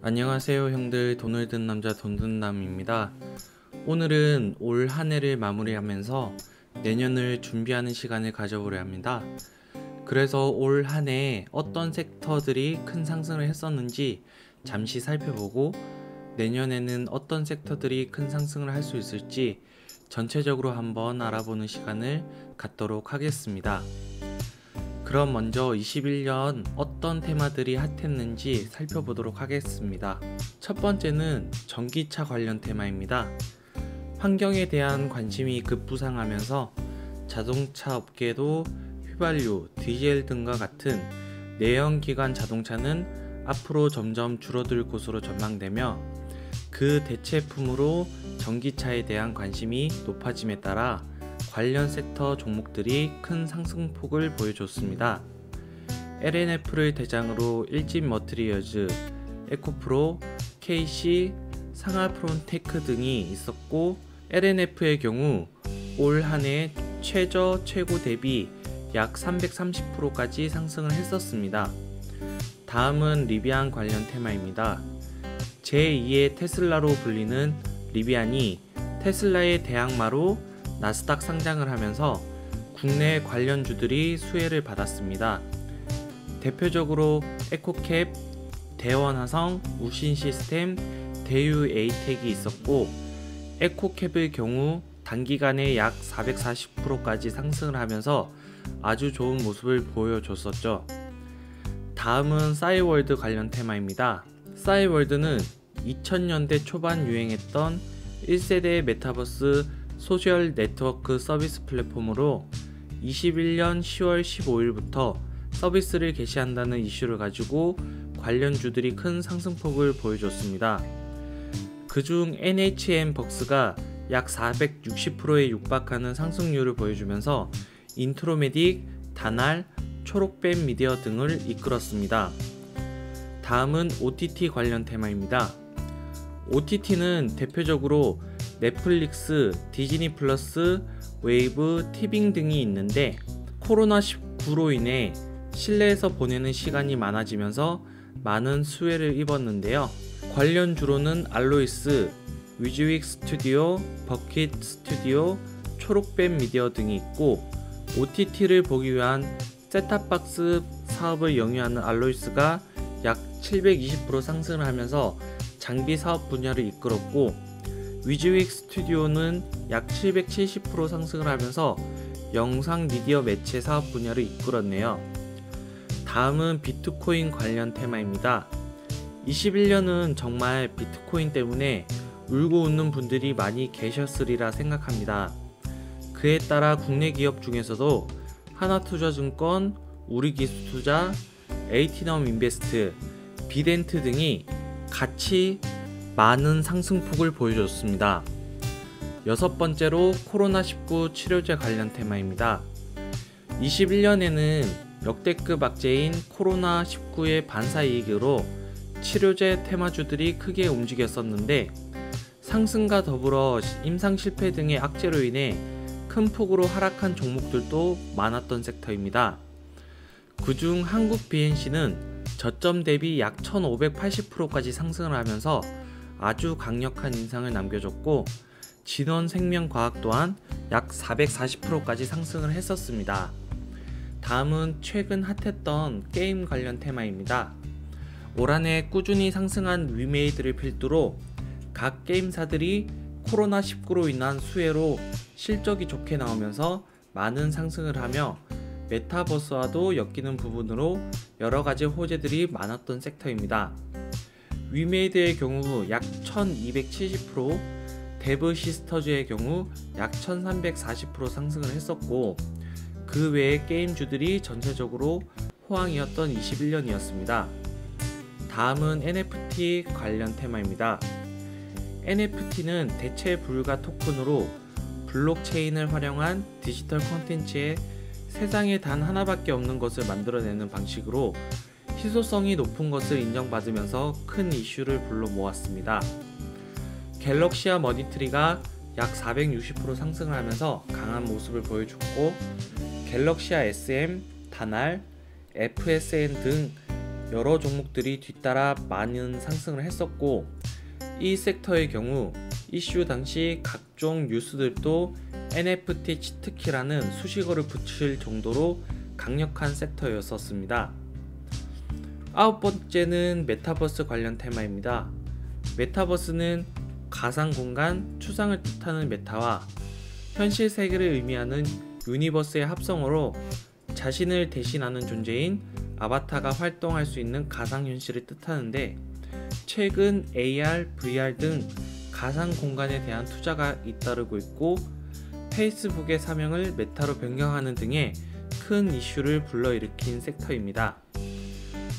안녕하세요 형들, 돈을 든 남자 돈든남입니다. 오늘은 올 한 해를 마무리하면서 내년을 준비하는 시간을 가져보려 합니다. 그래서 올 한 해 어떤 섹터들이 큰 상승을 했었는지 잠시 살펴보고, 내년에는 어떤 섹터들이 큰 상승을 할 수 있을지 전체적으로 한번 알아보는 시간을 갖도록 하겠습니다. 그럼 먼저 21년 어떤 테마들이 핫했는지 살펴보도록 하겠습니다. 첫 번째는 전기차 관련 테마입니다. 환경에 대한 관심이 급부상하면서 자동차 업계도 휘발유, 디젤 등과 같은 내연기관 자동차는 앞으로 점점 줄어들 것으로 전망되며, 그 대체품으로 전기차에 대한 관심이 높아짐에 따라 관련 섹터 종목들이 큰 상승폭을 보여줬습니다. LNF를 대장으로 일진 머티리얼즈, 에코프로, KC, 상하프론테크 등이 있었고, LNF의 경우 올 한해 최저 최고 대비 약 330%까지 상승을 했었습니다. 다음은 리비안 관련 테마입니다. 제2의 테슬라로 불리는 리비안이 테슬라의 대항마로 나스닥 상장을 하면서 국내 관련주들이 수혜를 받았습니다. 대표적으로 에코캡, 대원화성, 우신시스템, 대유에이텍이 있었고, 에코캡의 경우 단기간에 약 440%까지 상승을 하면서 아주 좋은 모습을 보여줬었죠. 다음은 싸이월드 관련 테마입니다. 싸이월드는 2000년대 초반 유행했던 1세대 메타버스 소셜 네트워크 서비스 플랫폼으로 21년 10월 15일부터 서비스를 개시한다는 이슈를 가지고 관련주들이 큰 상승폭을 보여줬습니다. 그중 NHN벅스가 약 460%에 육박하는 상승률을 보여주면서 인트로메딕, 다날, 초록뱀 미디어 등을 이끌었습니다. 다음은 OTT 관련 테마입니다. OTT는 대표적으로 넷플릭스, 디즈니 플러스, 웨이브, 티빙 등이 있는데, 코로나19로 인해 실내에서 보내는 시간이 많아지면서 많은 수혜를 입었는데요. 관련주로는 알로이스, 위즈윅 스튜디오, 버킷 스튜디오, 초록뱀 미디어 등이 있고, OTT를 보기 위한 셋탑박스 사업을 영위하는 알로이스가 약 720% 상승을 하면서 장비 사업 분야를 이끌었고, 위즈윅 스튜디오는 약 770% 상승을 하면서 영상 미디어 매체 사업 분야를 이끌었네요. 다음은 비트코인 관련 테마입니다. 21년은 정말 비트코인 때문에 울고 웃는 분들이 많이 계셨으리라 생각합니다. 그에 따라 국내 기업 중에서도 하나투자증권, 우리기술투자, 에이티넘 인베스트, 비덴트 등이 같이 많은 상승폭을 보여줬습니다. 여섯 번째로 코로나19 치료제 관련 테마입니다. 21년에는 역대급 악재인 코로나19의 반사이익으로 치료제 테마주들이 크게 움직였었는데, 상승과 더불어 임상 실패 등의 악재로 인해 큰 폭으로 하락한 종목들도 많았던 섹터입니다. 그중 한국 BNC는 저점 대비 약 1580%까지 상승을 하면서 아주 강력한 인상을 남겨줬고, 진원생명과학 또한 약 440%까지 상승을 했었습니다. 다음은 최근 핫했던 게임 관련 테마입니다. 올 한해 꾸준히 상승한 위메이드를 필두로 각 게임사들이 코로나19로 인한 수혜로 실적이 좋게 나오면서 많은 상승을 하며, 메타버스와도 엮이는 부분으로 여러가지 호재들이 많았던 섹터입니다. 위메이드의 경우 약 1270%, 데브 시스터즈의 경우 약 1340% 상승을 했었고, 그 외의 게임주들이 전체적으로 호황이었던 21년이었습니다. 다음은 NFT 관련 테마입니다. NFT는 대체 불가 토큰으로 블록체인을 활용한 디지털 콘텐츠에 세상에 단 하나밖에 없는 것을 만들어내는 방식으로 희소성이 높은 것을 인정받으면서 큰 이슈를 불러 모았습니다. 갤럭시아 머니트리가 약 460% 상승을 하면서 강한 모습을 보여줬고, 갤럭시아 SM, 다날, FSN 등 여러 종목들이 뒤따라 많은 상승을 했었고, 이 섹터의 경우 이슈 당시 각종 뉴스들도 NFT 치트키라는 수식어를 붙일 정도로 강력한 섹터였었습니다. 아홉 번째는 메타버스 관련 테마입니다. 메타버스는 가상공간, 추상을 뜻하는 메타와 현실 세계를 의미하는 유니버스의 합성어로 자신을 대신하는 존재인 아바타가 활동할 수 있는 가상현실을 뜻하는데, 최근 AR, VR 등 가상공간에 대한 투자가 잇따르고 있고, 페이스북의 사명을 메타로 변경하는 등의 큰 이슈를 불러일으킨 섹터입니다.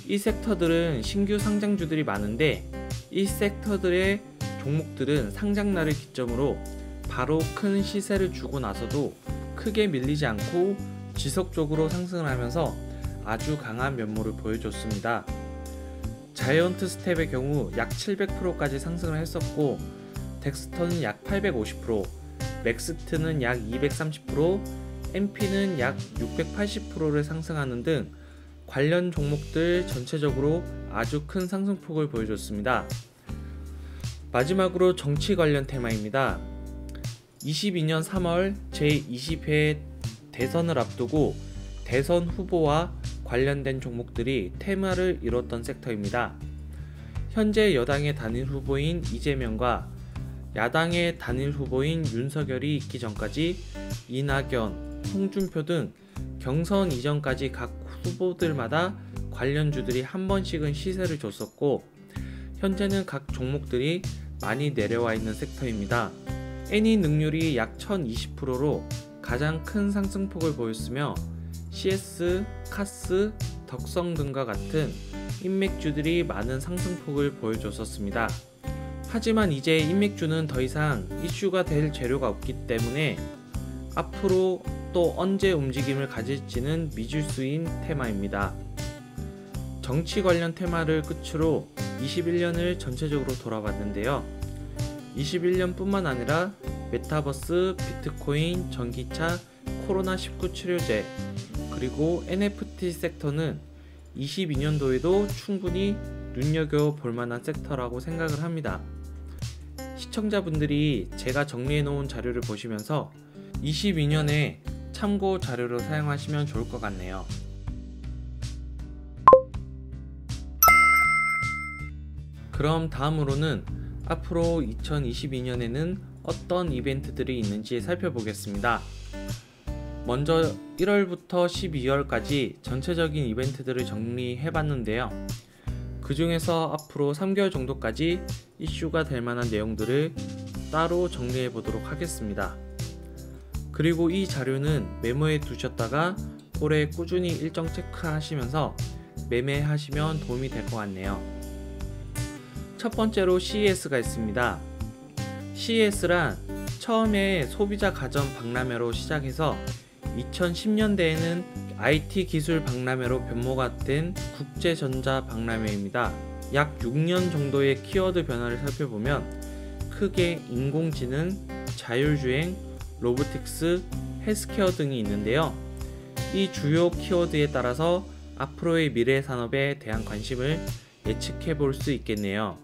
이 섹터들은 신규 상장주들이 많은데, 이 섹터들의 종목들은 상장날을 기점으로 바로 큰 시세를 주고 나서도 크게 밀리지 않고 지속적으로 상승을 하면서 아주 강한 면모를 보여줬습니다. 자이언트 스텝의 경우 약 700%까지 상승을 했었고, 덱스터는 약 850%, 맥스트는 약 230%, MP는 약 680%를 상승하는 등 관련 종목들 전체적으로 아주 큰 상승폭을 보여줬습니다. 마지막으로 정치 관련 테마입니다. 22년 3월 제20회 대선을 앞두고 대선 후보와 관련된 종목들이 테마를 이뤘던 섹터입니다. 현재 여당의 단일 후보인 이재명과 야당의 단일 후보인 윤석열이 있기 전까지 이낙연, 홍준표 등 경선 이전까지 각 후보들마다 관련주들이 한 번씩은 시세를 줬었고, 현재는 각 종목들이 많이 내려와 있는 섹터입니다. 애니 능률이 약 1020%로 가장 큰 상승폭을 보였으며, CS, 카스, 덕성 등과 같은 인맥주들이 많은 상승폭을 보여줬었습니다. 하지만 이제 인맥주는 더 이상 이슈가 될 재료가 없기 때문에 앞으로 또 언제 움직임을 가질지는 미지수인 테마입니다. 정치 관련 테마를 끝으로 21년을 전체적으로 돌아봤는데요. 21년뿐만 아니라 메타버스, 비트코인, 전기차, 코로나19 치료제, 그리고 NFT 섹터는 22년도에도 충분히 눈여겨볼 만한 섹터라고 생각을 합니다. 시청자분들이 제가 정리해 놓은 자료를 보시면서 22년에 참고 자료로 사용하시면 좋을 것 같네요. 그럼 다음으로는 앞으로 2022년에는 어떤 이벤트들이 있는지 살펴보겠습니다. 먼저 1월부터 12월까지 전체적인 이벤트들을 정리해봤는데요. 그 중에서 앞으로 3개월 정도까지 이슈가 될 만한 내용들을 따로 정리해보도록 하겠습니다. 그리고 이 자료는 메모해 두셨다가 올해 꾸준히 일정 체크하시면서 매매하시면 도움이 될 것 같네요. 첫 번째로 CES가 있습니다. CES란 처음에 소비자 가전 박람회로 시작해서 2010년대에는 IT 기술 박람회로 변모가 된 국제전자 박람회입니다. 약 6년 정도의 키워드 변화를 살펴보면 크게 인공지능, 자율주행, 로보틱스, 헬스케어 등이 있는데요. 이 주요 키워드에 따라서 앞으로의 미래 산업에 대한 관심을 예측해 볼 수 있겠네요.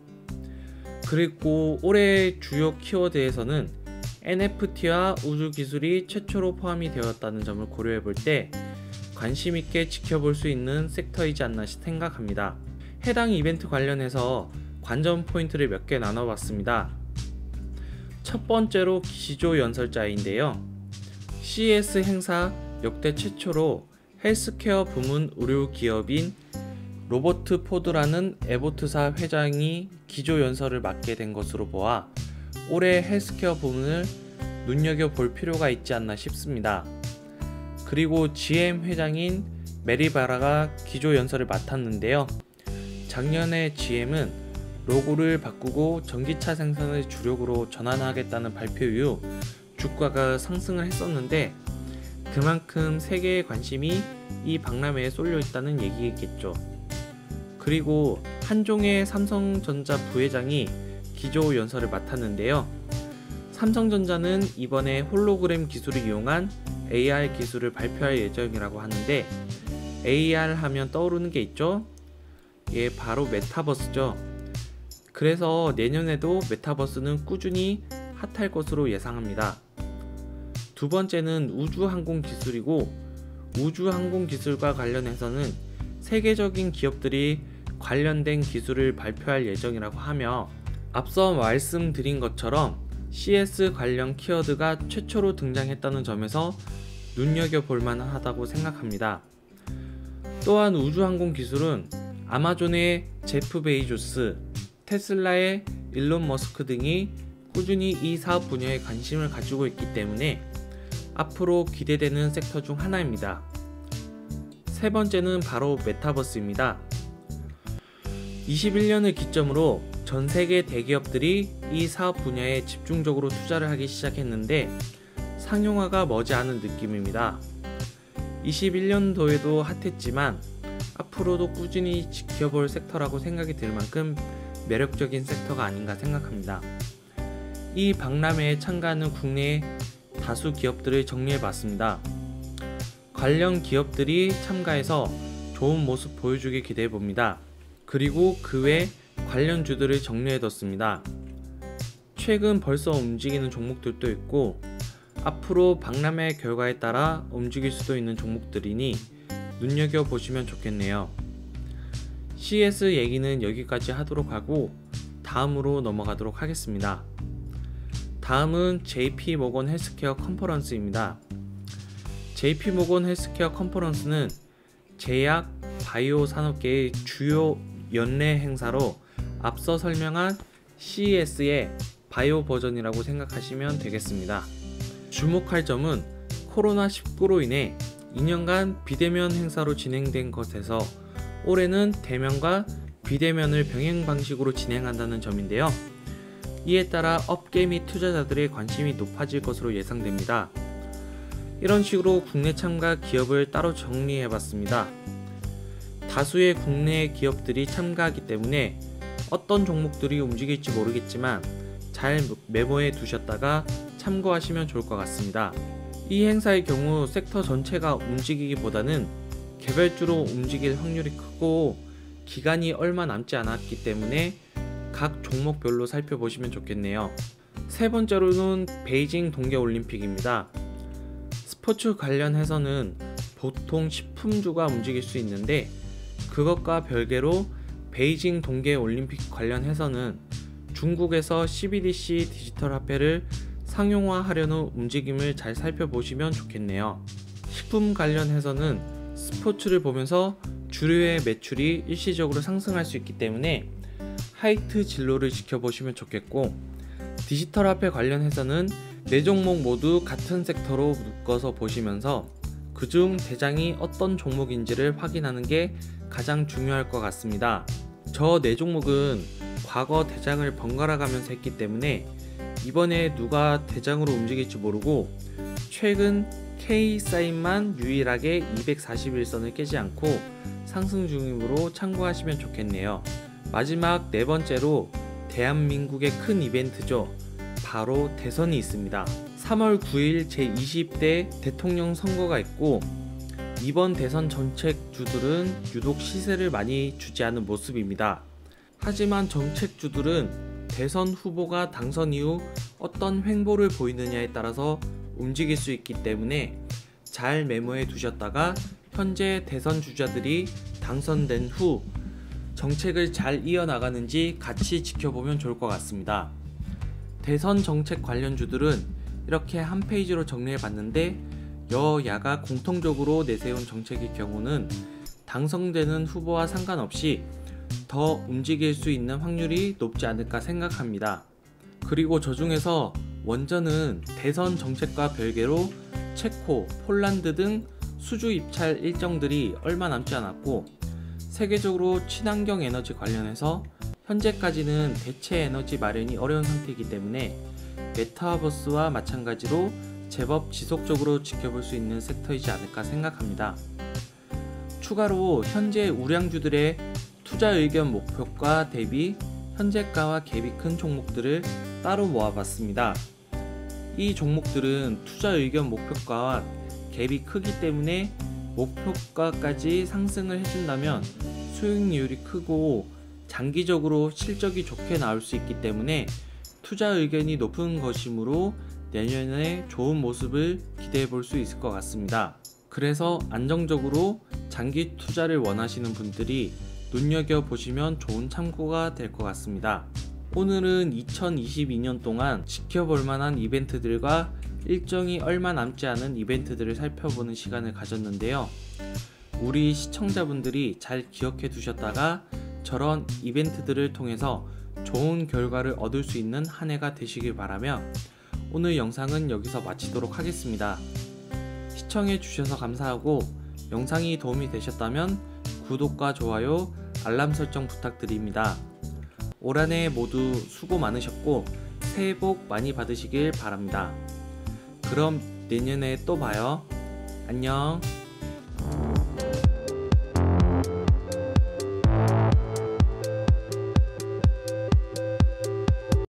그리고 올해 주요 키워드에서는 NFT와 우주 기술이 최초로 포함이 되었다는 점을 고려해 볼 때 관심 있게 지켜볼 수 있는 섹터이지 않나 생각합니다. 해당 이벤트 관련해서 관전 포인트를 몇 개 나눠봤습니다. 첫 번째로 기조 연설자인데요. CES 행사 역대 최초로 헬스케어 부문 의료 기업인 로버트 포드라는 에보트사 회장이 기조 연설을 맡게 된 것으로 보아 올해 헬스케어 부문을 눈여겨볼 필요가 있지 않나 싶습니다. 그리고 GM 회장인 메리 바라가 기조 연설을 맡았는데요. 작년에 GM은 로고를 바꾸고 전기차 생산을 주력으로 전환하겠다는 발표 이후 주가가 상승을 했었는데, 그만큼 세계의 관심이 이 박람회에 쏠려 있다는 얘기겠죠. 그리고 한종의 삼성전자 부회장이 기조 연설을 맡았는데요. 삼성전자는 이번에 홀로그램 기술을 이용한 AR 기술을 발표할 예정이라고 하는데, AR 하면 떠오르는 게 있죠? 바로 메타버스죠. 그래서 내년에도 메타버스는 꾸준히 핫할 것으로 예상합니다. 두 번째는 우주항공 기술이고, 우주항공 기술과 관련해서는 세계적인 기업들이 관련된 기술을 발표할 예정이라고 하며, 앞서 말씀드린 것처럼 CS 관련 키워드가 최초로 등장했다는 점에서 눈여겨볼 만하다고 생각합니다. 또한 우주항공 기술은 아마존의 제프 베이조스, 테슬라의 일론 머스크 등이 꾸준히 이 사업 분야에 관심을 가지고 있기 때문에 앞으로 기대되는 섹터 중 하나입니다. 세 번째는 바로 메타버스입니다. 21년을 기점으로 전 세계 대기업들이 이 사업 분야에 집중적으로 투자를 하기 시작했는데 상용화가 머지않은 느낌입니다. 21년도에도 핫했지만 앞으로도 꾸준히 지켜볼 섹터라고 생각이 들 만큼 매력적인 섹터가 아닌가 생각합니다. 이 박람회에 참가하는 국내 다수 기업들을 정리해봤습니다. 관련 기업들이 참가해서 좋은 모습 보여주길 기대해봅니다. 그리고 그 외 관련주들을 정리해뒀습니다. 최근 벌써 움직이는 종목들도 있고 앞으로 박람회 결과에 따라 움직일 수도 있는 종목들이니 눈여겨보시면 좋겠네요. CS 얘기는 여기까지 하도록 하고 다음으로 넘어가도록 하겠습니다. 다음은 JP모건 헬스케어 컨퍼런스입니다. JP모건 헬스케어 컨퍼런스는 제약, 바이오 산업계의 주요 연례 행사로 앞서 설명한 CES의 바이오 버전이라고 생각하시면 되겠습니다. 주목할 점은 코로나19로 인해 2년간 비대면 행사로 진행된 것에서 올해는 대면과 비대면을 병행 방식으로 진행한다는 점인데요. 이에 따라 업계 및 투자자들의 관심이 높아질 것으로 예상됩니다. 이런 식으로 국내 참가 기업을 따로 정리해봤습니다. 다수의 국내 기업들이 참가하기 때문에 어떤 종목들이 움직일지 모르겠지만 잘 메모해 두셨다가 참고하시면 좋을 것 같습니다. 이 행사의 경우 섹터 전체가 움직이기보다는 개별주로 움직일 확률이 크고 기간이 얼마 남지 않았기 때문에 각 종목별로 살펴보시면 좋겠네요. 세 번째로는 베이징 동계올림픽입니다. 스포츠 관련해서는 보통 식품주가 움직일 수 있는데 그것과 별개로 베이징 동계올림픽 관련해서는 중국에서 CBDC 디지털 화폐를 상용화하려는 움직임을 잘 살펴보시면 좋겠네요. 식품 관련해서는 스포츠를 보면서 주류의 매출이 일시적으로 상승할 수 있기 때문에 하이트 진로를 지켜보시면 좋겠고, 디지털 화폐 관련해서는 네 종목 모두 같은 섹터로 묶어서 보시면서 그중 대장이 어떤 종목인지를 확인하는 게 가장 중요할 것 같습니다. 저 네 종목은 과거 대장을 번갈아 가면서 했기 때문에 이번에 누가 대장으로 움직일지 모르고 최근 K사인만 유일하게 241선을 깨지 않고 상승 중이므로 참고하시면 좋겠네요. 마지막 네 번째로 대한민국의 큰 이벤트죠. 바로 대선이 있습니다. 3월 9일 제20대 대통령 선거가 있고 이번 대선 정책주들은 유독 시세를 많이 주지 않은 모습입니다. 하지만 정책주들은 대선 후보가 당선 이후 어떤 횡보를 보이느냐에 따라서 움직일 수 있기 때문에 잘 메모해 두셨다가 현재 대선 주자들이 당선된 후 정책을 잘 이어나가는지 같이 지켜보면 좋을 것 같습니다. 대선 정책 관련주들은 이렇게 한 페이지로 정리해 봤는데 여야가 공통적으로 내세운 정책의 경우는 당선되는 후보와 상관없이 더 움직일 수 있는 확률이 높지 않을까 생각합니다. 그리고 저 중에서 원전은 대선 정책과 별개로 체코, 폴란드 등 수주 입찰 일정들이 얼마 남지 않았고 세계적으로 친환경 에너지 관련해서 현재까지는 대체 에너지 마련이 어려운 상태이기 때문에 메타버스와 마찬가지로 제법 지속적으로 지켜볼 수 있는 섹터이지 않을까 생각합니다. 추가로 현재 우량주들의 투자 의견 목표가 대비 현재가와 갭이 큰 종목들을 따로 모아봤습니다. 이 종목들은 투자 의견 목표가와 갭이 크기 때문에 목표가까지 상승을 해준다면 수익률이 크고 장기적으로 실적이 좋게 나올 수 있기 때문에 투자 의견이 높은 것이므로 내년에 좋은 모습을 기대해 볼 수 있을 것 같습니다. 그래서 안정적으로 장기 투자를 원하시는 분들이 눈여겨보시면 좋은 참고가 될 것 같습니다. 오늘은 2022년 동안 지켜볼 만한 이벤트들과 일정이 얼마 남지 않은 이벤트들을 살펴보는 시간을 가졌는데요. 우리 시청자분들이 잘 기억해 두셨다가 저런 이벤트들을 통해서 좋은 결과를 얻을 수 있는 한 해가 되시길 바라며 오늘 영상은 여기서 마치도록 하겠습니다. 시청해 주셔서 감사하고 영상이 도움이 되셨다면 구독과 좋아요, 알람 설정 부탁드립니다. 올 한 해 모두 수고 많으셨고 새해 복 많이 받으시길 바랍니다. 그럼 내년에 또 봐요. 안녕.